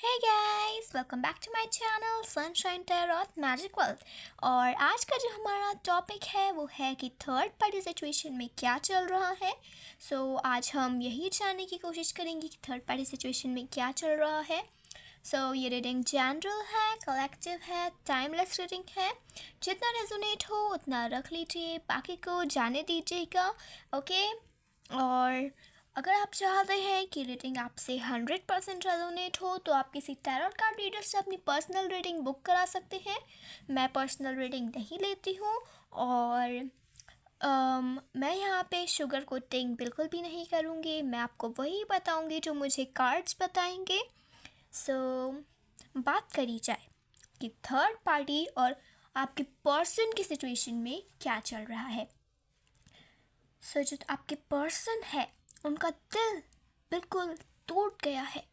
Hey guys, welcome back to my channel Sunshine Tarot Magic World. और आज का जो हमारा टॉपिक है वो है कि थर्ड पार्टी सिचुएशन में क्या चल रहा है। आज हम यही जानने की कोशिश करेंगे कि थर्ड पार्टी सिचुएशन में क्या चल रहा है। ये रीडिंग जनरल है, कलेक्टिव है, टाइमलेस रीडिंग है। जितना रेजोनेट हो उतना रख लीजिए, बाकी को जाने दीजिएगा। ओके। और अगर आप चाहते हैं कि रीडिंग आपसे 100% रेजोनेट हो तो आप किसी टैरोट कार्ड रीडर से अपनी पर्सनल रीडिंग बुक करा सकते हैं। मैं पर्सनल रीडिंग नहीं लेती हूँ और मैं यहाँ पे शुगर कोटिंग बिल्कुल भी नहीं करूँगी। मैं आपको वही बताऊँगी जो मुझे कार्ड्स बताएंगे। बात करी जाए कि थर्ड पार्टी और आपके पर्सन की सिचुएशन में क्या चल रहा है। जो आपके पर्सन है उनका दिल बिल्कुल टूट गया है।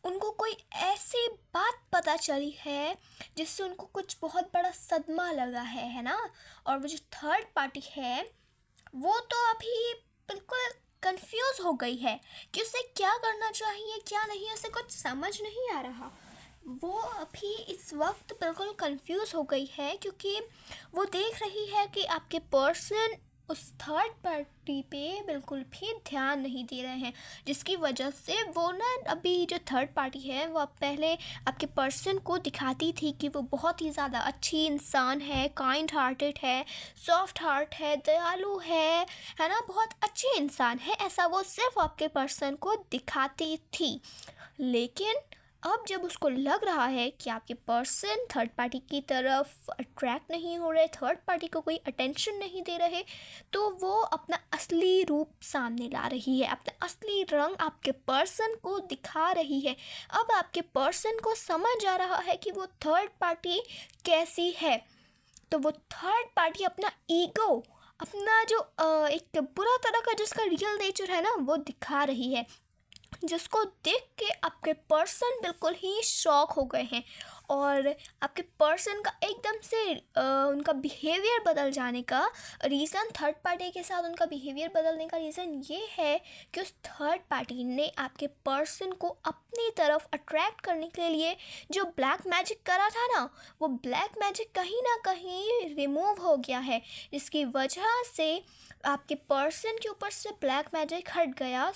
उनको कोई ऐसी बात पता चली है जिससे उनको कुछ बहुत बड़ा सदमा लगा है ना। और वो जो थर्ड पार्टी है वो तो अभी बिल्कुल कंफ्यूज हो गई है कि उसे क्या करना चाहिए क्या नहीं, उसे कुछ समझ नहीं आ रहा। वो अभी इस वक्त बिल्कुल कंफ्यूज हो गई है क्योंकि वो देख रही है कि आपके पर्सन उस थर्ड पार्टी पे बिल्कुल भी ध्यान नहीं दे रहे हैं, जिसकी वजह से वो ना अभी जो थर्ड पार्टी है वो पहले आपके पर्सन को दिखाती थी कि वो बहुत ही ज़्यादा अच्छी इंसान है, काइंड हार्टेड है, सॉफ्ट हार्ट है, दयालु है ना, बहुत अच्छे इंसान है। ऐसा वो सिर्फ आपके पर्सन को दिखाती थी। लेकिन अब जब उसको लग रहा है कि आपके पर्सन थर्ड पार्टी की तरफ अट्रैक्ट नहीं हो रहे, थर्ड पार्टी को कोई अटेंशन नहीं दे रहे, तो वो अपना असली रूप सामने ला रही है, अपना असली रंग आपके पर्सन को दिखा रही है। अब आपके पर्सन को समझ आ रहा है कि वो थर्ड पार्टी कैसी है। तो वो थर्ड पार्टी अपना ईगो, अपना जो एक बुरा तरह का जिसका रियल नेचर है ना वो दिखा रही है, जिसको देख के आपके पर्सन बिल्कुल ही शॉक हो गए हैं। और आपके पर्सन का एकदम से उनका बिहेवियर बदल जाने का रीज़न, थर्ड पार्टी के साथ उनका बिहेवियर बदलने का रीज़न ये है कि उस थर्ड पार्टी ने आपके पर्सन को अपनी तरफ अट्रैक्ट करने के लिए जो ब्लैक मैजिक करा था ना, वो ब्लैक मैजिक कहीं ना कहीं रिमूव हो गया है, जिसकी वजह से आपके पर्सन के ऊपर से ब्लैक मैजिक हट गया।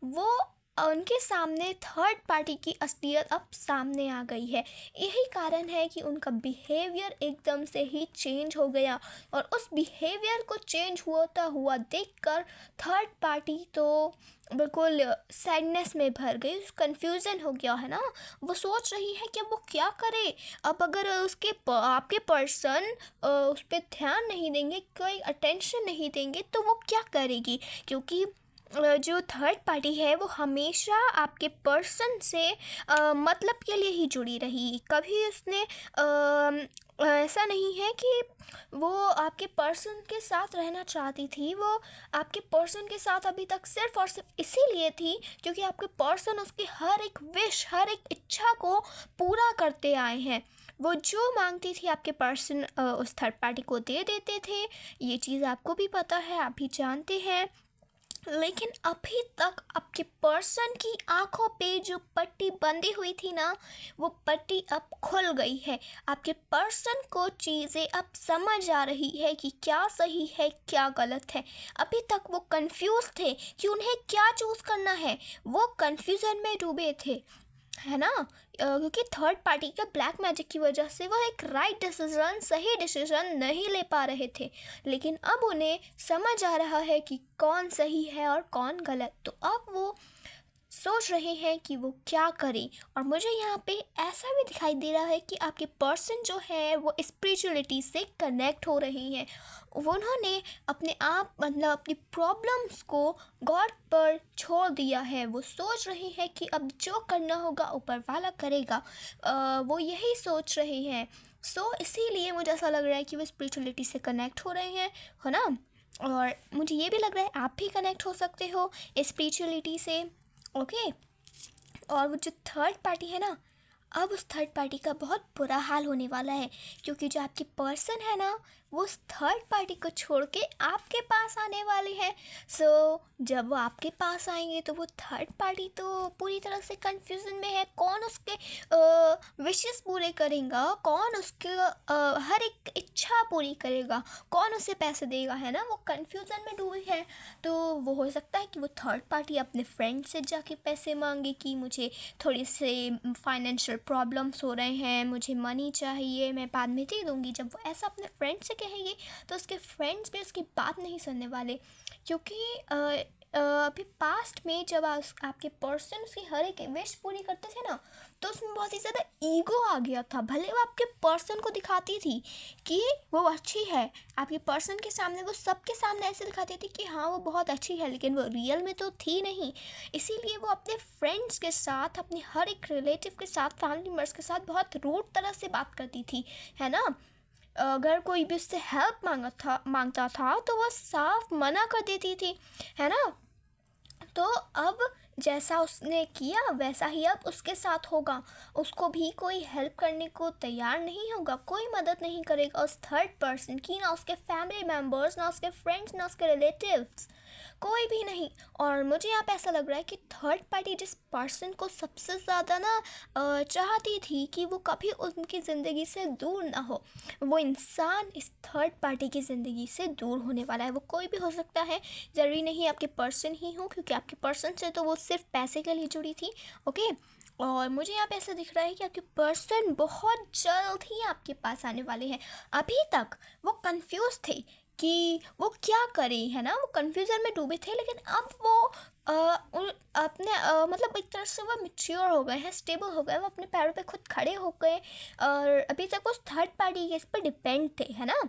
वो उनके सामने थर्ड पार्टी की असलियत अब सामने आ गई है। यही कारण है कि उनका बिहेवियर एकदम से ही चेंज हो गया। और उस बिहेवियर को चेंज होता हुआ देखकर थर्ड पार्टी तो बिल्कुल सैडनेस में भर गई, कन्फ्यूज़न हो गया है ना। वो सोच रही है कि वो क्या करे। अब अगर आपके पर्सन उस पर ध्यान नहीं देंगे, कोई अटेंशन नहीं देंगे, तो वो क्या करेगी। क्योंकि जो थर्ड पार्टी है वो हमेशा आपके पर्सन से मतलब के लिए ही जुड़ी रही। कभी उसने ऐसा नहीं है कि वो आपके पर्सन के साथ रहना चाहती थी। वो आपके पर्सन के साथ अभी तक सिर्फ और सिर्फ इसीलिए थी क्योंकि आपके पर्सन उसकी हर एक विश, हर एक इच्छा को पूरा करते आए हैं। वो जो मांगती थी आपके पर्सन उस थर्ड पार्टी को दे देते थे। ये चीज़ आपको भी पता है, आप भी जानते हैं। लेकिन अभी तक आपके पर्सन की आंखों पे जो पट्टी बंधी हुई थी ना, वो पट्टी अब खुल गई है। आपके पर्सन को चीज़ें अब समझ आ रही है कि क्या सही है क्या गलत है। अभी तक वो कंफ्यूज थे कि उन्हें क्या चूज़ करना है, वो कंफ्यूजन में डूबे थे, है ना। क्योंकि थर्ड पार्टी का ब्लैक मैजिक की वजह से वो एक राइट डिसीजन, सही डिसीजन नहीं ले पा रहे थे। लेकिन अब उन्हें समझ आ रहा है कि कौन सही है और कौन गलत। तो अब वो सोच रहे हैं कि वो क्या करें। और मुझे यहाँ पे ऐसा भी दिखाई दे रहा है कि आपके पर्सन जो है वो स्पिरिचुअलिटी से कनेक्ट हो रहे हैं। उन्होंने अपने आप मतलब अपनी प्रॉब्लम्स को गॉड पर छोड़ दिया है। वो सोच रहे हैं कि अब जो करना होगा ऊपर वाला करेगा। वो यही सोच रहे हैं। इसीलिए मुझे ऐसा लग रहा है कि वो स्पिरिचुअलिटी से कनेक्ट हो रहे हैं, है ना। और मुझे ये भी लग रहा है आप भी कनेक्ट हो सकते हो स्पिरिचुअलिटी से। ओके। और वो जो थर्ड पार्टी है ना, अब उस थर्ड पार्टी का बहुत बुरा हाल होने वाला है क्योंकि जो आपकी पर्सन है ना वो उस थर्ड पार्टी को छोड़ के आपके पास आने वाले हैं। सो जब वो आपके पास आएंगे तो वो थर्ड पार्टी तो पूरी तरह से कंफ्यूजन में है, कौन उसके विशेस पूरे करेगा, कौन उसके हर एक इच्छा पूरी करेगा, कौन उसे पैसे देगा, है ना। वो कंफ्यूजन में डूबी है। तो वो हो सकता है कि वो थर्ड पार्टी अपने फ्रेंड से जाके पैसे मांगे कि मुझे थोड़ी से फाइनेंशियल प्रॉब्लम्स हो रहे हैं, मुझे मनी चाहिए, मैं बाद में दे दूँगी। जब वो ऐसा अपने फ्रेंड से कहेंगे तो उसके फ्रेंड्स भी उसकी बात नहीं सुनने वाले, क्योंकि अभी पास्ट में जब आपके पर्सन उसकी हर एक विश पूरी करते थे ना, तो उसमें बहुत ही ज़्यादा ईगो आ गया था। भले वो आपके पर्सन को दिखाती थी कि वो अच्छी है, आपके पर्सन के सामने, वो सबके सामने ऐसे दिखाती थी कि हाँ वो बहुत अच्छी है, लेकिन वो रियल में तो थी नहीं। इसीलिए वो अपने फ्रेंड्स के साथ, अपने हर एक रिलेटिव के साथ, फैमिली मेम्बर्स के साथ बहुत रूड तरह से बात करती थी, है ना। अगर कोई भी उससे हेल्प मांगता था तो वो साफ मना कर देती थी, है ना। तो अब जैसा उसने किया वैसा ही अब उसके साथ होगा। उसको भी कोई हेल्प करने को तैयार नहीं होगा, कोई मदद नहीं करेगा उस थर्ड पर्सन की, ना उसके फैमिली मेम्बर्स, ना उसके फ्रेंड्स, ना उसके रिलेटिव्स, कोई भी नहीं। और मुझे यहाँ पे ऐसा लग रहा है कि थर्ड पार्टी जिस पर्सन को सबसे ज़्यादा ना चाहती थी कि वो कभी उनकी ज़िंदगी से दूर ना हो, वो इंसान इस थर्ड पार्टी की ज़िंदगी से दूर होने वाला है। वो कोई भी हो सकता है, ज़रूरी नहीं आपके पर्सन ही हो, क्योंकि आपके पर्सन से तो वो सिर्फ पैसे के लिए जुड़ी थी, ओके। और मुझे यहाँ पे ऐसा दिख रहा है कि आपके पर्सन बहुत जल्द ही आपके पास आने वाले हैं। अभी तक वो कंफ्यूज थे कि वो क्या करें, है ना। वो कंफ्यूजन में डूबे थे, लेकिन अब वो अपने मतलब एक तरह से वो मैच्योर हो गए हैं, स्टेबल हो गए, वो अपने पैरों पे खुद खड़े हो गए। और अभी तक वो थर्ड पार्टी के इस पर डिपेंड थे, है ना,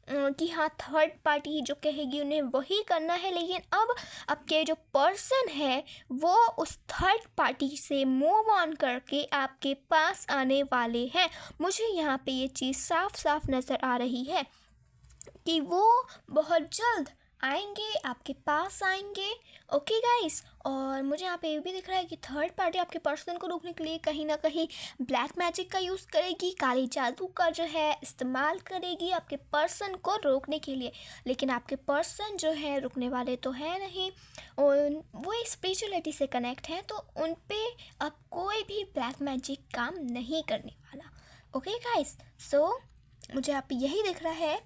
कि हाँ थर्ड पार्टी जो कहेगी उन्हें वही करना है। लेकिन अब आपके जो पर्सन है वो उस थर्ड पार्टी से मूव ऑन करके आपके पास आने वाले हैं। मुझे यहाँ पे ये चीज़ साफ साफ नज़र आ रही है कि वो बहुत जल्द आएंगे, आपके पास आएंगे, ओके गाइस। और मुझे यहाँ पे ये भी दिख रहा है कि थर्ड पार्टी आपके पर्सन को रोकने के लिए कहीं ना कहीं ब्लैक मैजिक का यूज़ करेगी, काली जादू का जो है इस्तेमाल करेगी आपके पर्सन को रोकने के लिए। लेकिन आपके पर्सन जो है रुकने वाले तो है नहीं, और वो स्पिरिचुअलिटी से कनेक्ट है, तो उन पे अब कोई भी ब्लैक मैजिक काम नहीं करने वाला, ओके गाइस। सो मुझे यहाँ पे यही दिख रहा है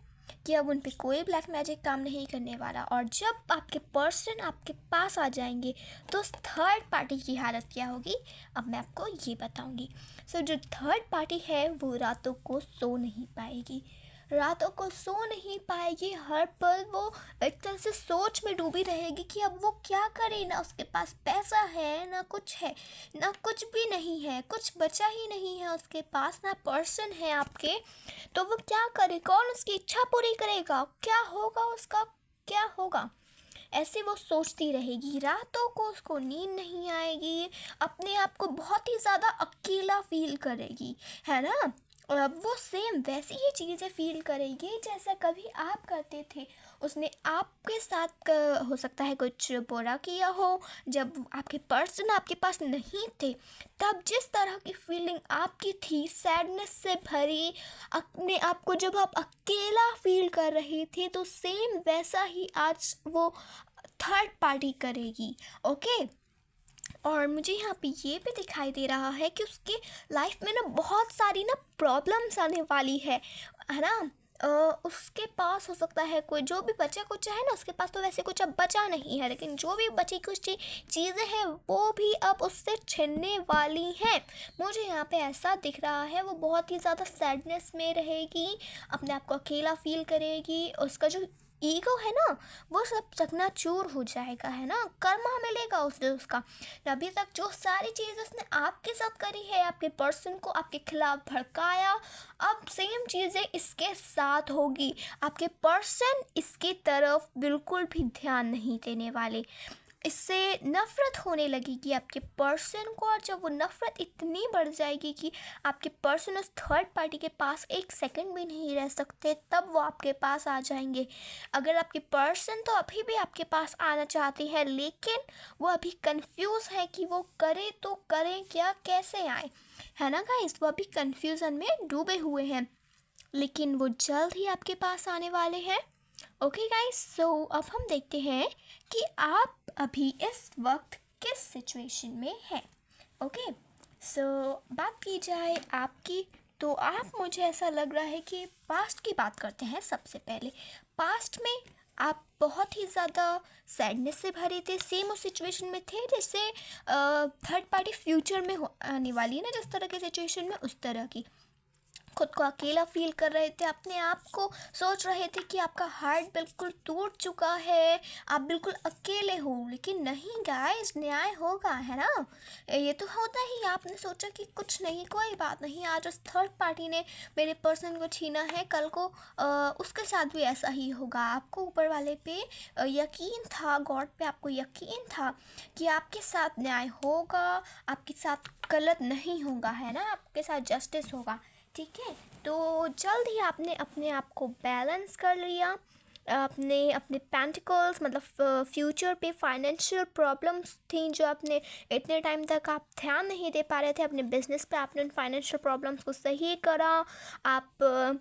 कि अब उन पे कोई ब्लैक मैजिक काम नहीं करने वाला। और जब आपके पर्सन आपके पास आ जाएंगे तो उस थर्ड पार्टी की हालत क्या होगी, अब मैं आपको ये बताऊंगी। सो जो थर्ड पार्टी है वो रातों को सो नहीं पाएगी, रातों को सो नहीं पाएगी। हर पल वो एक तरह से सोच में डूबी रहेगी कि अब वो क्या करे। ना उसके पास पैसा है, ना कुछ है, ना कुछ भी नहीं है, कुछ बचा ही नहीं है उसके पास, ना पर्सन है आपके। तो वो क्या करे, कौन उसकी इच्छा पूरी करेगा, क्या होगा उसका, क्या होगा। ऐसे वो सोचती रहेगी, रातों को उसको नींद नहीं आएगी, अपने आप को बहुत ही ज़्यादा अकेला फील करेगी, है ना। और अब वो सेम वैसी ही चीज़ें फील करेगी जैसा कभी आप करते थे। उसने आपके साथ हो सकता है कुछ बुरा किया हो, जब आपके पर्सन आपके पास नहीं थे, तब जिस तरह की फीलिंग आपकी थी, सैडनेस से भरी, अपने आप को जब आप अकेला फील कर रहे थे, तो सेम वैसा ही आज वो थर्ड पार्टी करेगी, ओके। और मुझे यहाँ पे ये भी दिखाई दे रहा है कि उसके लाइफ में ना बहुत सारी ना प्रॉब्लम्स आने वाली है ना। उसके पास हो सकता है कोई जो भी बचा कुछ है ना, उसके पास तो वैसे कुछ अब बचा नहीं है, लेकिन जो भी बची कुछ चीज़ें हैं वो भी अब उससे छिनने वाली हैं। मुझे यहाँ पे ऐसा दिख रहा है वो बहुत ही ज़्यादा सैडनेस में रहेगी, अपने आप को अकेला फील करेगी, उसका जो ईगो है ना वो सब चकनाचूर हो जाएगा, है ना। कर्मा मिलेगा उसे उसका। अभी तक जो सारी चीज़ उसने आपके साथ करी है, आपके पर्सन को आपके खिलाफ भड़काया, अब सेम चीज़ें इसके साथ होगी। आपके पर्सन इसकी तरफ बिल्कुल भी ध्यान नहीं देने वाले, इससे नफ़रत होने लगेगी आपके पर्सन को। और जब वो नफ़रत इतनी बढ़ जाएगी कि आपके पर्सन उस थर्ड पार्टी के पास एक सेकंड भी नहीं रह सकते, तब वो आपके पास आ जाएंगे। अगर आपके पर्सन तो अभी भी आपके पास आना चाहती है, लेकिन वो अभी कंफ्यूज है कि वो करे तो करें क्या, कैसे आए, है ना गाइस। वो अभी कंफ्यूजन में डूबे हुए हैं। लेकिन वो जल्द ही आपके पास आने वाले हैं। ओके गाइस, सो अब हम देखते हैं कि आप अभी इस वक्त किस सिचुएशन में हैं। ओके, सो बात की जाए आपकी, तो आप, मुझे ऐसा लग रहा है कि पास्ट की बात करते हैं सबसे पहले। पास्ट में आप बहुत ही ज़्यादा सैडनेस से भरे थे, सेम उस सिचुएशन में थे जैसे थर्ड पार्टी फ्यूचर में आने वाली है ना, जिस तरह की सिचुएशन में, उस तरह की। खुद को अकेला फील कर रहे थे, अपने आप को सोच रहे थे कि आपका हार्ट बिल्कुल टूट चुका है, आप बिल्कुल अकेले हो। लेकिन नहीं गाइस, न्याय होगा, है ना। ये तो होता ही। आपने सोचा कि कुछ नहीं, कोई बात नहीं, आज उस थर्ड पार्टी ने मेरे पर्सन को छीना है, कल को उसके साथ भी ऐसा ही होगा। आपको ऊपर वाले पे यकीन था, गॉड पे आपको यकीन था कि आपके साथ न्याय होगा, आपके साथ गलत नहीं होगा, है ना, आपके साथ जस्टिस होगा। ठीक है, तो जल्द ही आपने अपने आप को बैलेंस कर लिया। आपने अपने पेंटिकल्स, मतलब फ्यूचर पे फाइनेंशियल प्रॉब्लम्स थी जो आपने इतने टाइम तक आप ध्यान नहीं दे पा रहे थे अपने बिजनेस पे, आपने उन फाइनेंशियल प्रॉब्लम्स को सही करा। आप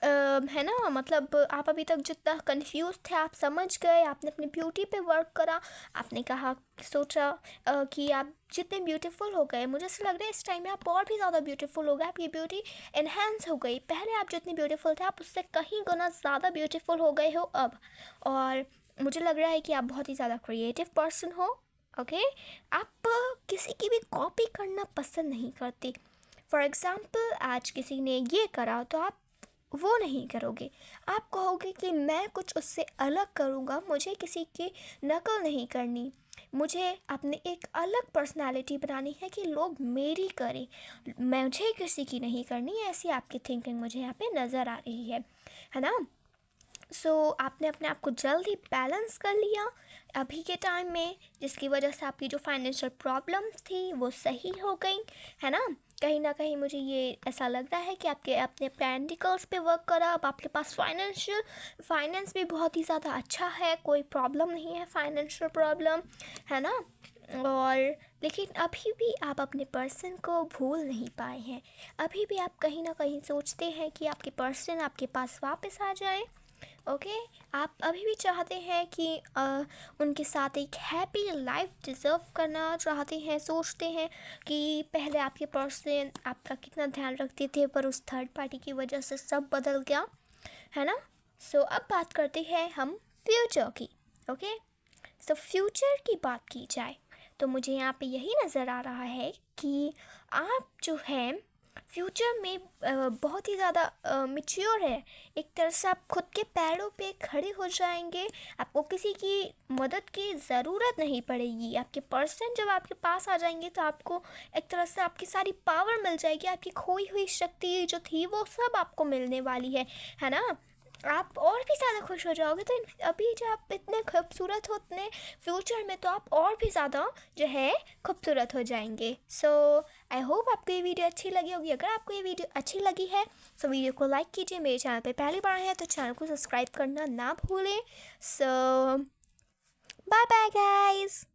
है ना, मतलब आप अभी तक जितना कंफ्यूज थे आप समझ गए, आपने अपनी ब्यूटी पे वर्क करा। आपने कहा, सोचा कि आप जितने ब्यूटीफुल हो गए, मुझे ऐसा लग रहा है इस टाइम में आप और भी ज़्यादा ब्यूटीफुल हो गए, आपकी ब्यूटी इन्हेंस हो गई। पहले आप जितनी ब्यूटीफुल थे, आप उससे कहीं गुना ज़्यादा ब्यूटीफुल हो गए हो अब। और मुझे लग रहा है कि आप बहुत ही ज़्यादा क्रिएटिव पर्सन हो। ओके, आप किसी की भी कॉपी करना पसंद नहीं करती। फॉर एग्ज़ाम्पल, आज किसी ने ये करा तो आप वो नहीं करोगे। आप कहोगे कि मैं कुछ उससे अलग करूँगा, मुझे किसी की नकल नहीं करनी, मुझे अपनी एक अलग पर्सनालिटी बनानी है कि लोग मेरी करें, मुझे किसी की नहीं करनी। ऐसी आपकी थिंकिंग मुझे यहाँ पे नज़र आ रही है ना। सो आपने अपने आप को जल्द ही बैलेंस कर लिया अभी के टाइम में, जिसकी वजह से आपकी जो फाइनेंशियल प्रॉब्लम्स थी वो सही हो गई, है ना। कहीं ना कहीं मुझे ये ऐसा लग रहा है कि आपके अपने प्रैक्टिकल्स पे वर्क करा, अब आपके पास फाइनेंस भी बहुत ही ज़्यादा अच्छा है, कोई प्रॉब्लम नहीं है फाइनेंशियल प्रॉब्लम, है ना। और लेकिन अभी भी आप अपने पर्सन को भूल नहीं पाए हैं। अभी भी आप कहीं ना कहीं सोचते हैं कि आपके पर्सन आपके पास वापस आ जाए। ओके, आप अभी भी चाहते हैं कि उनके साथ एक हैप्पी लाइफ डिज़र्व करना चाहते हैं, सोचते हैं कि पहले आपके पर्सन आपका कितना ध्यान रखते थे, पर उस थर्ड पार्टी की वजह से सब बदल गया, है ना। सो अब बात करते हैं हम फ्यूचर की। ओके, सो फ्यूचर की बात की जाए तो मुझे यहाँ पे यही नज़र आ रहा है कि आप जो है फ्यूचर में बहुत ही ज़्यादा मैच्योर है। एक तरह से आप खुद के पैरों पे खड़े हो जाएंगे, आपको किसी की मदद की ज़रूरत नहीं पड़ेगी। आपके पर्सन जब आपके पास आ जाएंगे तो आपको एक तरह से आपकी सारी पावर मिल जाएगी, आपकी खोई हुई शक्ति जो थी वो सब आपको मिलने वाली है ना। आप और भी ज़्यादा खुश हो जाओगे। तो अभी जो आप इतने खूबसूरत हो उतने फ्यूचर में तो आप और भी ज़्यादा जो है खूबसूरत हो जाएंगे। सो आई होप आपको ये वीडियो अच्छी लगी होगी। अगर आपको ये वीडियो अच्छी लगी है तो वीडियो को लाइक कीजिए, मेरे चैनल पे पहली बार है तो चैनल को सब्सक्राइब करना ना भूलें। सो बाय बाय गाइस।